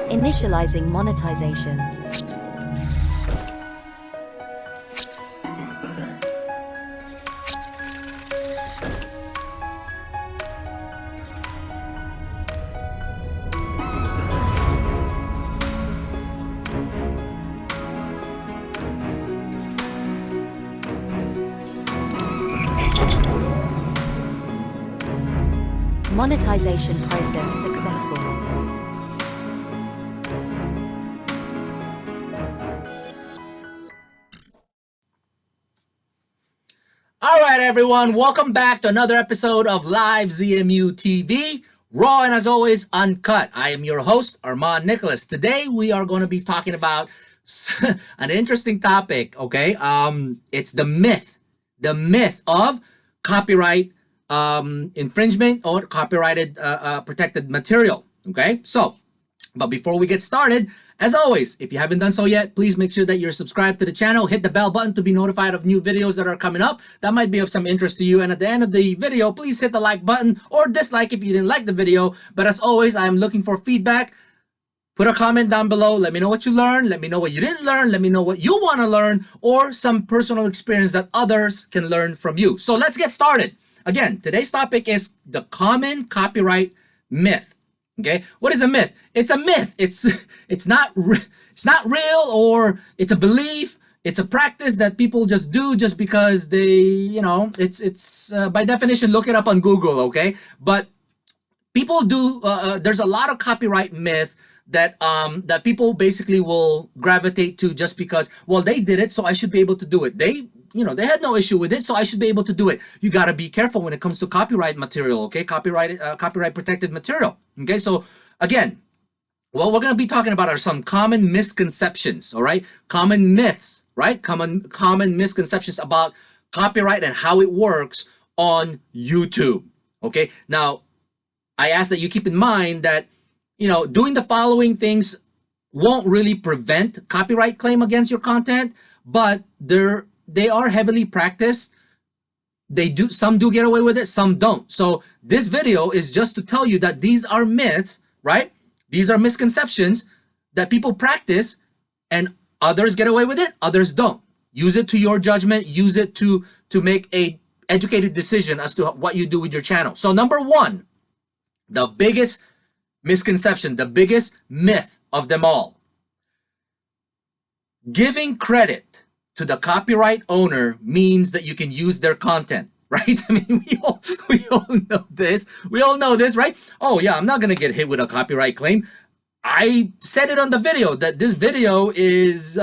Initializing monetization. Monetization process successful. All right, everyone, welcome back to another episode of Live ZMU TV, raw and as always, uncut. I am your host, Armand Nicholas. Today, we are going to be talking about an interesting topic, okay? It's the myth of copyright infringement or copyrighted protected material, okay? But before we get started, as always, if you haven't done so yet, please make sure that you're subscribed to the channel. Hit the bell button to be notified of new videos that are coming up. That might be of some interest to you. And at the end of the video, please hit the like button or dislike if you didn't like the video. But as always, I am looking for feedback. Put a comment down below. Let me know what you learned. Let me know what you didn't learn. Let me know what you want to learn or some personal experience that others can learn from you. So let's get started. Again, today's topic is the common copyright myth. Okay, what is a myth? It's a myth. It's not real, or it's a belief. It's a practice that people just do just because they, it's by definition. Look it up on Google. Okay, but people do. There's a lot of copyright myth that that people basically will gravitate to just because, well, they did it, so I should be able to do it. They had no issue with it, so I should be able to do it. You got to be careful when it comes to copyright material, okay? Copyright protected material, okay? So again, what we're going to be talking about are some common misconceptions, all right? Common myths, right? Common misconceptions about copyright and how it works on YouTube, okay? Now, I ask that you keep in mind that, doing the following things won't really prevent copyright claim against your content, but they are heavily practiced. Some do get away with it, some don't. So this video is just to tell you that these are myths, right? These are misconceptions that people practice, and others get away with it, others don't. Use it to your judgment, use it to make a educated decision as to what you do with your channel. So number one, the biggest misconception, the biggest myth of them all. Giving credit to the copyright owner means that you can use their content, right? I mean, we all know this. We all know this, right? Oh yeah, I'm not gonna get hit with a copyright claim. I said it on the video that this video is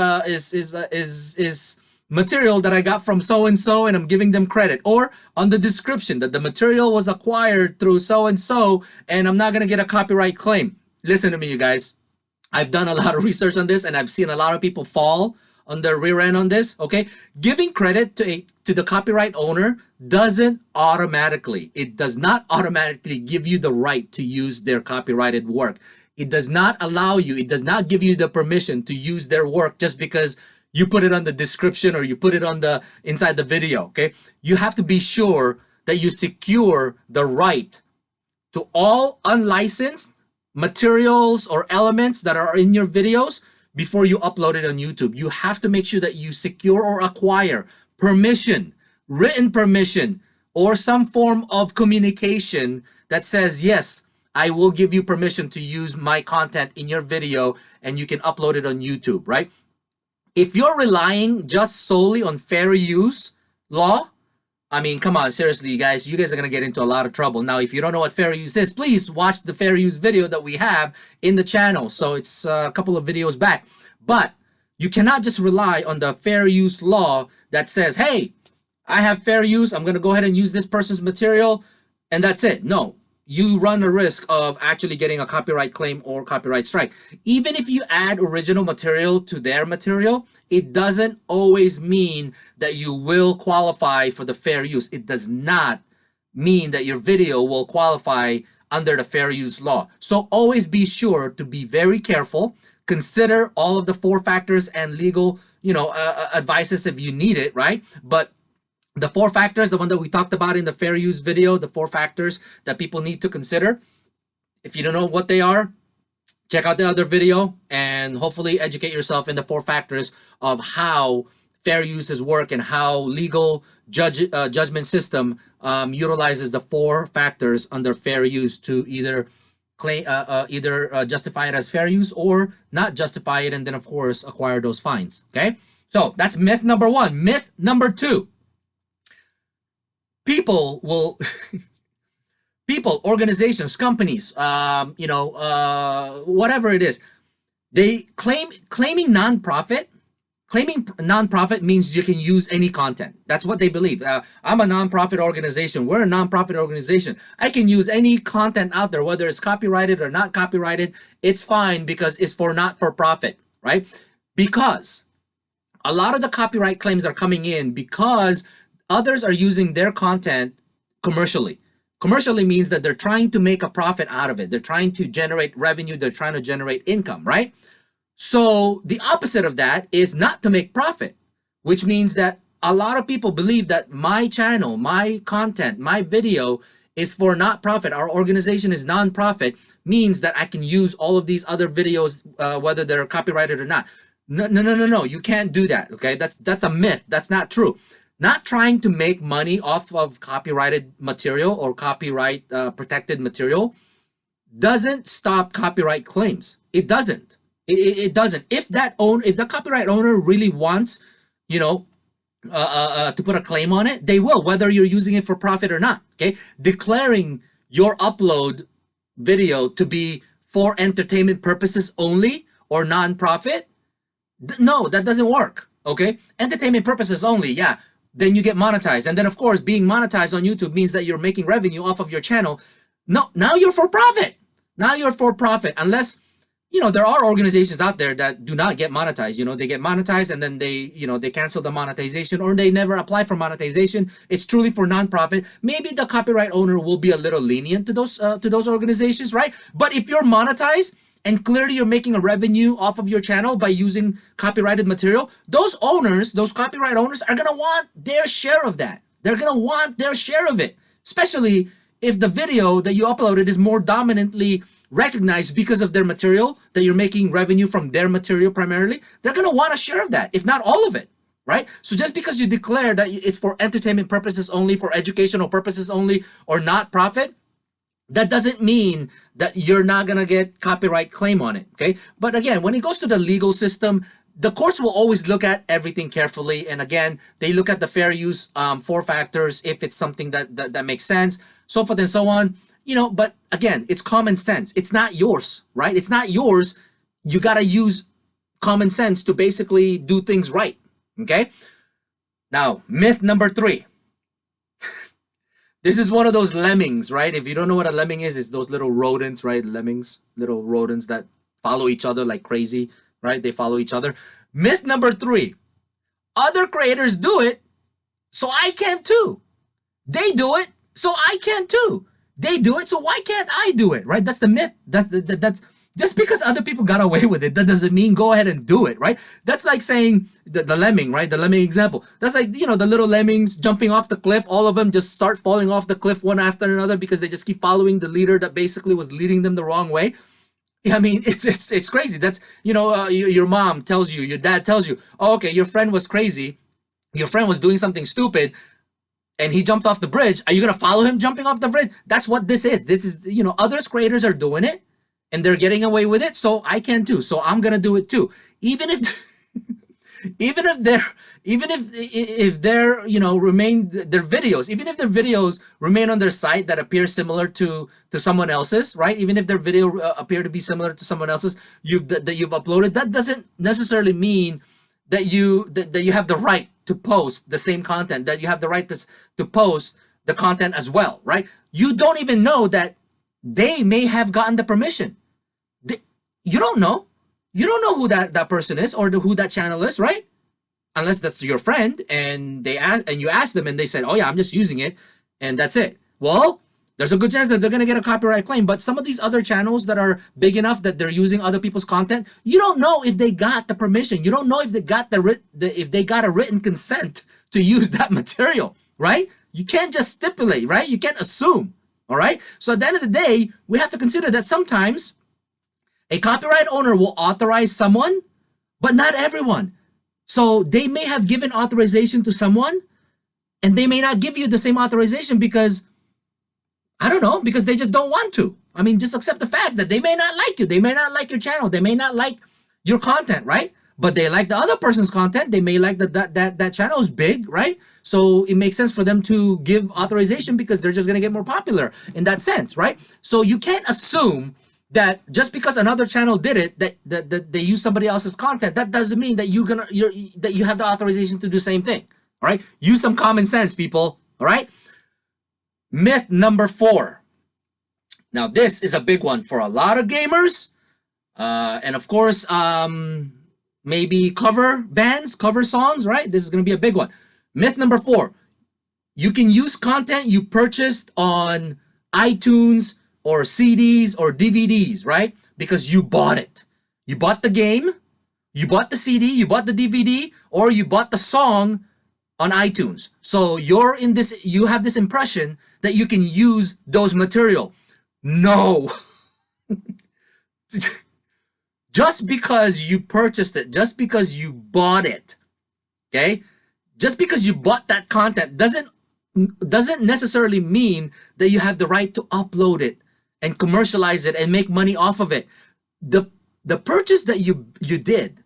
material that I got from so and so, and I'm giving them credit. Or on the description that the material was acquired through so and so, and I'm not gonna get a copyright claim. Listen to me, you guys. I've done a lot of research on this, and I've seen a lot of people fall on the rear end on this, okay? Giving credit to the copyright owner does not automatically give you the right to use their copyrighted work. It does not allow you, it does not give you the permission to use their work just because you put it on the description or you put it on inside the video, okay? You have to be sure that you secure the right to all unlicensed materials or elements that are in your videos before you upload it on YouTube. You have to make sure that you secure or acquire permission, written permission, or some form of communication that says, yes, I will give you permission to use my content in your video and you can upload it on YouTube, right? If you're relying just solely on fair use law, I mean, come on, seriously, guys, you guys are going to get into a lot of trouble. Now, if you don't know what fair use is, please watch the fair use video that we have in the channel. So it's a couple of videos back. But you cannot just rely on the fair use law that says, hey, I have fair use. I'm going to go ahead and use this person's material, and that's it. No, you run the risk of actually getting a copyright claim or copyright strike. Even if you add original material to their material, it doesn't always mean that you will qualify for the fair use. It does not mean that your video will qualify under the fair use law. So always be sure to be very careful. Consider all of the 4 factors and legal, advices if you need it, right? But the 4 factors, the one that we talked about in the fair use video, the 4 factors that people need to consider. If you don't know what they are, check out the other video and hopefully educate yourself in the 4 factors of how fair uses work and how legal judgment system utilizes the 4 factors under fair use to either justify it as fair use or not justify it, and then of course acquire those fines. Okay, so that's myth number 1. Myth number 2: people will people, organizations, companies, whatever it is, they claiming nonprofit means you can use any content. That's what they believe. I'm a nonprofit organization. We're a nonprofit organization. I can use any content out there, whether it's copyrighted or not copyrighted. It's fine because it's for not for profit, right? Because a lot of the copyright claims are coming in because others are using their content commercially. Commercially means that they're trying to make a profit out of it. They're trying to generate revenue. They're trying to generate income, right? So the opposite of that is not to make profit, which means that a lot of people believe that my channel, my content, my video is for not profit. Our organization is non-profit, means that I can use all of these other videos, whether they're copyrighted or not. No. You can't do that. Okay, that's a myth. That's not true. Not trying to make money off of copyrighted material or copyright protected material doesn't stop copyright claims. It doesn't. It doesn't. If the copyright owner really wants, to put a claim on it, they will, whether you're using it for profit or not. Okay, declaring your upload video to be for entertainment purposes only or non-profit, no, that doesn't work. Okay, entertainment purposes only, yeah. Then you get monetized, and then of course being monetized on YouTube means that you're making revenue off of your channel. No, now you're for profit. Now you're for profit, unless there are organizations out there that do not get monetized. They get monetized and then they cancel the monetization, or they never apply for monetization. It's truly for nonprofit. Maybe the copyright owner will be a little lenient to those organizations, right? But if you're monetized and clearly you're making a revenue off of your channel by using copyrighted material, those copyright owners are gonna want their share of that. They're gonna want their share of it, especially if the video that you uploaded is more dominantly recognized because of their material, that you're making revenue from their material primarily. They're going to want a share of that, if not all of it, right? So just because you declare that it's for entertainment purposes only, for educational purposes only, or not profit, that doesn't mean that you're not going to get copyright claim on it, okay? But again, when it goes to the legal system, the courts will always look at everything carefully. And again, they look at the fair use 4 factors, if it's something that makes sense, so forth and so on. But again, it's common sense. It's not yours, right? It's not yours. You got to use common sense to basically do things right, okay? Now, myth number 3. This is one of those lemmings, right? If you don't know what a lemming is, it's those little rodents, right? Lemmings, little rodents that follow each other like crazy, right? They follow each other. Myth number 3. Other creators do it, so I can too. They do it, so I can too. They do it, so why can't I do it, right? That's the myth. That's just because other people got away with it, that doesn't mean go ahead and do it, right? That's like saying the lemming, right? The lemming example. That's like, the little lemmings jumping off the cliff. All of them just start falling off the cliff one after another because they just keep following the leader that basically was leading them the wrong way. I mean, it's crazy. That's, your mom tells you, your dad tells you, oh, okay, your friend was crazy. Your friend was doing something stupid, and he jumped off the bridge. Are you going to follow him jumping off the bridge? That's what this is. This is, others creators are doing it and they're getting away with it. So I can too. So I'm going to do it too. Even if, even if they're, remain their videos, even if their videos remain on their site that appear similar to someone else's, right? Even if their video appear to be similar to someone else's that you've uploaded, that doesn't necessarily mean that you have the right to post the same content, that you have the right to post the content as well, right? You don't even know that they may have gotten the permission. You don't know. You don't know who that person is or who that channel is, right? Unless that's your friend and you ask them and they said, oh yeah, I'm just using it and that's it. Well, there's a good chance that they're going to get a copyright claim. But some of these other channels that are big enough that they're using other people's content, you don't know if they got the permission. You don't know if they got if they got a written consent to use that material, right? You can't just stipulate, right? You can't assume, all right? So at the end of the day, we have to consider that sometimes A copyright owner will authorize someone, but not everyone. So they may have given authorization to someone, and they may not give you the same authorization because, I don't know, because they just don't want to. I mean, just accept the fact that they may not like you. They may not like your channel. They may not like your content, right? But they like the other person's content. They may like that channel is big, right? So it makes sense for them to give authorization because they're just going to get more popular in that sense, right? So you can't assume that just because another channel did it, that they use somebody else's content, that doesn't mean that that you have the authorization to do the same thing. All right? Use some common sense, people. All right? Myth number 4. Now, this is a big one for a lot of gamers. And of course, maybe cover bands, cover songs, right? This is going to be a big one. Myth number 4. You can use content you purchased on iTunes or CDs or DVDs, right? Because you bought it. You bought the game, you bought the CD, you bought the DVD, or you bought the song on iTunes. So you have this impression that you can use those material. No. Just because you purchased it, just because you bought it, okay? Just because you bought that content doesn't necessarily mean that you have the right to upload it and commercialize it and make money off of it. The purchase that you did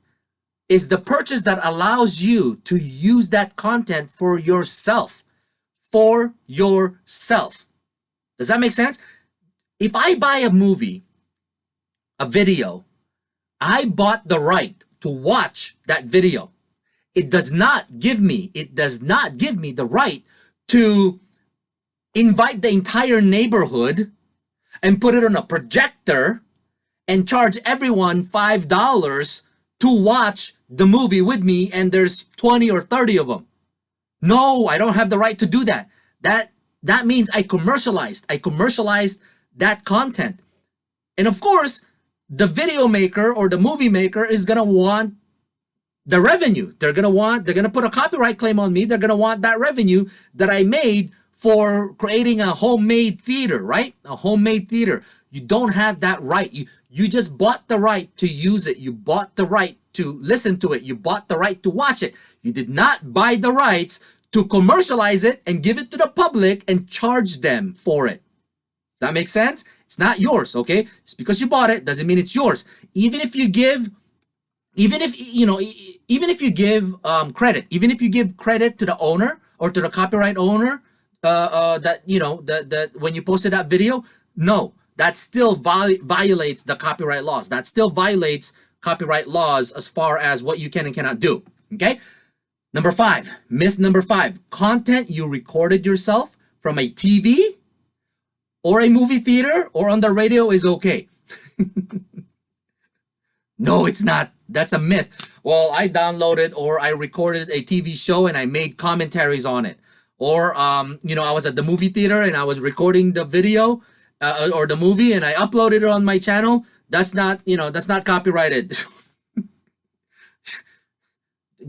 is the purchase that allows you to use that content for yourself. For yourself. Does that make sense? If I buy a movie, a video, I bought the right to watch that video. It does not give me the right to invite the entire neighborhood and put it on a projector and charge everyone $5 to watch the movie with me, and there's 20 or 30 of them. No, I don't have the right to do that. That means I commercialized that content. And of course, the video maker or the movie maker is going to want the revenue. They're going to put a copyright claim on me. They're going to want that revenue that I made for creating a homemade theater, right? A homemade theater. You don't have that right. You just bought the right to use it. You bought the right to listen to it. You bought the right to watch it. You did not buy the rights to commercialize it and give it to the public and charge them for it. Does that make sense? It's not yours, okay? Just because you bought it doesn't mean it's yours. Even if you give credit to the owner or to the copyright owner, that when you posted that video, no, that still violates the copyright laws. That still violates copyright laws as far as what you can and cannot do. Okay. Number 5, myth number 5: content you recorded yourself from a TV or a movie theater or on the radio is okay. No, it's not. That's a myth. Well, I downloaded or I recorded a TV show and I made commentaries on it. Or, I was at the movie theater and I was recording the video or the movie and I uploaded it on my channel. That's not copyrighted.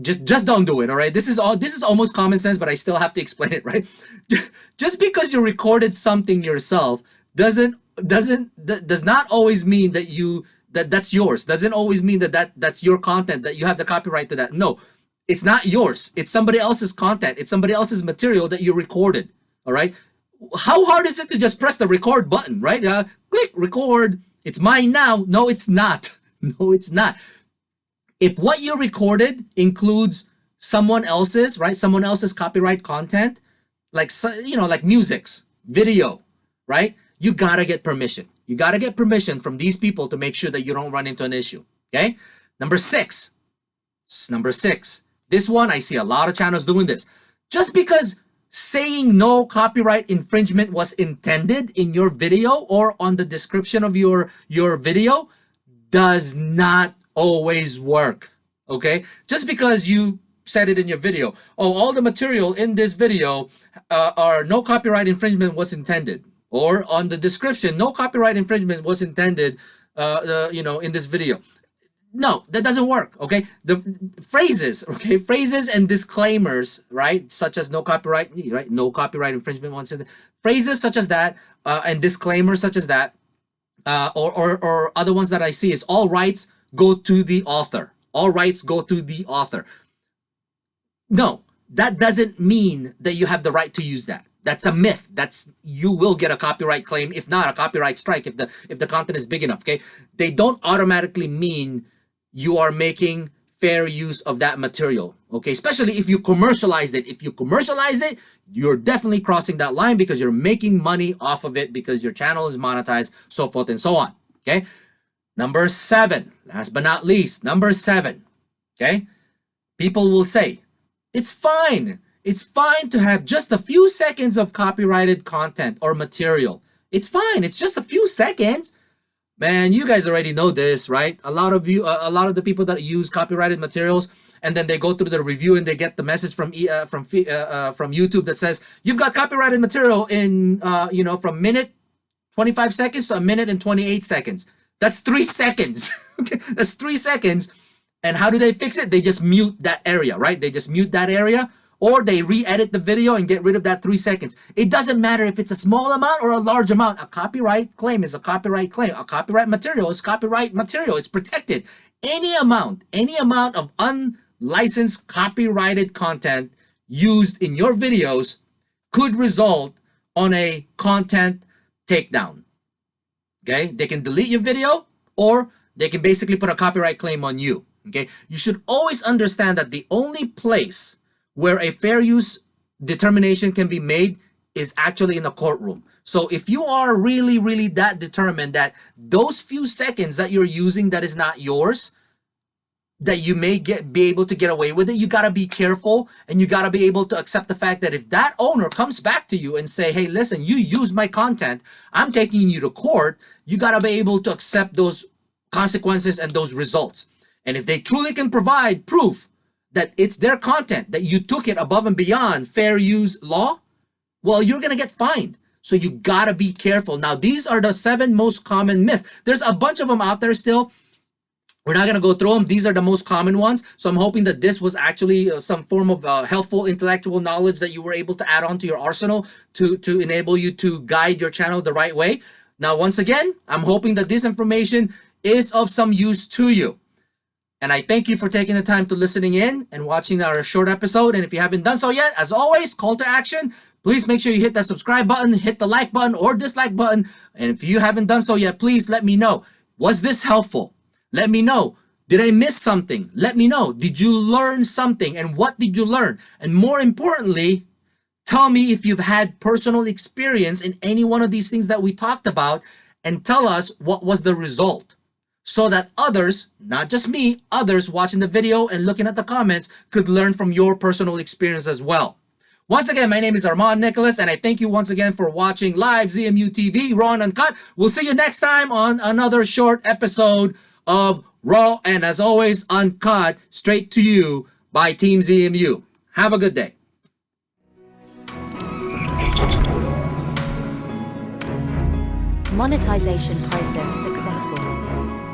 Just don't do it, all right? This is almost common sense, but I still have to explain it, right? Just because you recorded something yourself does not always mean that's yours. Doesn't always mean that's your content, that you have the copyright to that. No, it's not yours. It's somebody else's content. It's somebody else's material that you recorded, all right? How hard is it to just press the record button, right? Click record. It's mine now. No, it's not. No, it's not. If what you recorded includes someone else's, right? Someone else's copyright content, like music's, video, right? You gotta get permission. You gotta get permission from these people to make sure that you don't run into an issue. Okay. Number 6. This one, I see a lot of channels doing this. Just because saying no copyright infringement was intended in your video or on the description of your video does not always work. Okay. Just because you said it in your video, oh, all the material in this video are no copyright infringement was intended, or on the description, no copyright infringement was intended, in this video. No, that doesn't work. Okay. The phrases and disclaimers, right? Such as no copyright, right? No copyright infringement once in phrases such as that, and disclaimers such as that, or other ones that I see is all rights go to the author. All rights go to the author. No, that doesn't mean that you have the right to use that. That's a myth. You will get a copyright claim, if not a copyright strike, if the content is big enough. Okay, they don't automatically mean you are making fair use of that material. Okay, especially if you commercialize it. If you commercialize it, you're definitely crossing that line because you're making money off of it because your channel is monetized, so forth and so on. Okay, number 7, last but not least, number 7. Okay, people will say, it's fine. It's fine to have just a few seconds of copyrighted content or material. It's fine. It's just a few seconds. Man, you guys already know this, right? A lot of the people that use copyrighted materials, and then they go through the review and they get the message from YouTube that says you've got copyrighted material in from minute 25 seconds to a minute and 28 seconds. That's 3 seconds. Okay, that's 3 seconds. And how do they fix it? They just mute that area, right? They just mute that area, or they re-edit the video and get rid of that 3 seconds. It doesn't matter if it's a small amount or a large amount. A copyright claim is a copyright claim. A copyright material is copyright material. It's protected. Any amount of unlicensed copyrighted content used in your videos could result on a content takedown. Okay? They can delete your video, or they can basically put a copyright claim on you. Okay, you should always understand that the only place where a fair use determination can be made is actually in the courtroom. So if you are really, really that determined that those few seconds that you're using that is not yours, that you may be able to get away with it, you got to be careful, and you got to be able to accept the fact that if that owner comes back to you and say, hey, listen, you used my content, I'm taking you to court, you got to be able to accept those consequences and those results. And if they truly can provide proof that it's their content, that you took it above and beyond fair use law, well, you're going to get fined. So you got to be careful. Now, these are the 7 most common myths. There's a bunch of them out there still. We're not going to go through them. These are the most common ones. So I'm hoping that this was actually some form of helpful intellectual knowledge that you were able to add on to your arsenal to enable you to guide your channel the right way. Now, once again, I'm hoping that this information is of some use to you. And I thank you for taking the time to listening in and watching our short episode. And if you haven't done so yet, as always, call to action. Please make sure you hit that subscribe button, hit the like button or dislike button. And if you haven't done so yet, please let me know. Was this helpful? Let me know. Did I miss something? Let me know. Did you learn something? And what did you learn? And more importantly, tell me if you've had personal experience in any one of these things that we talked about, and tell us what was the result, so that others, not just me, others watching the video and looking at the comments could learn from your personal experience as well. Once again, my name is Armand Nicholas, and I thank you once again for watching Live ZMU TV, Raw and Uncut. We'll see you next time on another short episode of Raw and, as always, Uncut, straight to you by Team ZMU. Have a good day. Monetization process successful.